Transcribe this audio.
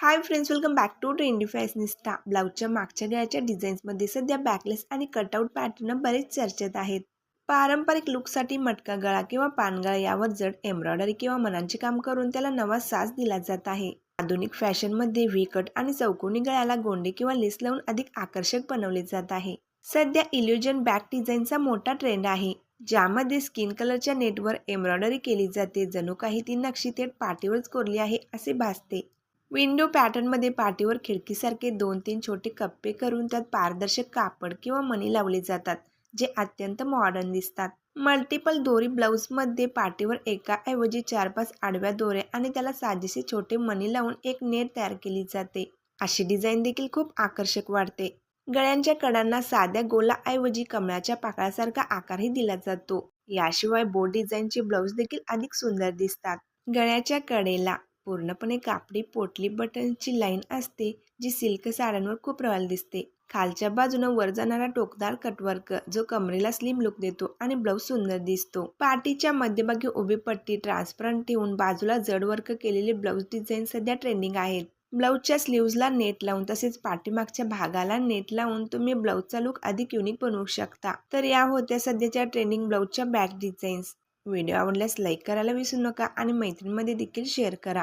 High friends, welcome back to trendy fashionista. ब्लाऊजच्या मागच्या गळ्याच्या डिझाईन्समध्ये सध्या बॅकलेस आणि कटआउट पॅटर्न बरेच चर्चेत आहेत. पारंपरिक लुकसाठी मटका गळा किंवा पानगळा यावर जड एम्ब्रॉयडरी किंवा मनाचे काम करून त्याला नवा साज दिला जात आहे. आधुनिक फॅशनमध्ये व्ही कट आणि चौकोनी गळ्याला गोंडे किंवा लेस लावून अधिक आकर्षक बनवले जात आहे. सध्या इल्युजन बॅक डिझाईनचा मोठा ट्रेंड आहे, ज्यामध्ये स्किन कलरच्या नेटवर एम्ब्रॉयडरी केली जाते. जणू काही ती नक्षी थेट पाठीवरच कोरली आहे असे भासते. विंडो पॅटर्नमध्ये पाठीवर खिडकीसारखे 2-3 छोटे कप्पे करून त्यात पारदर्शक कापड किंवा मणी लावले जातात, जे अत्यंत मॉडर्न दिसतात. मल्टिपल दोरी ब्लाऊजमध्ये पाठीवर एकाऐवजी 4-5 आडव्या दोऱ्या आणि त्याला साजेसे छोटे मणी लावून एक नेट तयार केली जाते. अशी डिझाईन देखील खूप आकर्षक वाटते. गळ्यांच्या कडांना साध्या गोलाऐवजी कमळाच्या पाकळ्यासारखा आकारही दिला जातो. याशिवाय बोट डिझाईनचे ब्लाऊज देखील अधिक सुंदर दिसतात. गळ्याच्या कडेला पूर्णपणे कापडी पोटली बटनची लाईन असते, जी सिल्क साड्यांवर खूप रॉयल दिसते. खालच्या बाजूने वर जाणारा टोकदार कटवर्क जो कमरेला स्लिम लुक देतो आणि ब्लाऊज सुंदर दिसतो. पाठीच्या मध्यभागी उभी पट्टी ट्रान्सपरंट ठेवून बाजूला जड वर्क केलेले ब्लाऊज डिझाईन सध्या ट्रेंडिंग आहेत. ब्लाऊजच्या स्लीव्जला नेट लावून तसेच पाठीमागच्या भागाला नेट लावून तुम्ही ब्लाऊजचा लुक अधिक युनिक बनवू शकता. तर या होत्या सध्याच्या ट्रेंडिंग ब्लाऊजच्या बॅक डिझाईन्स. व्हिडिओ आवडल्यास लाईक करायला विसरू नका आणि मैत्रिणींमध्ये देखील शेअर करा.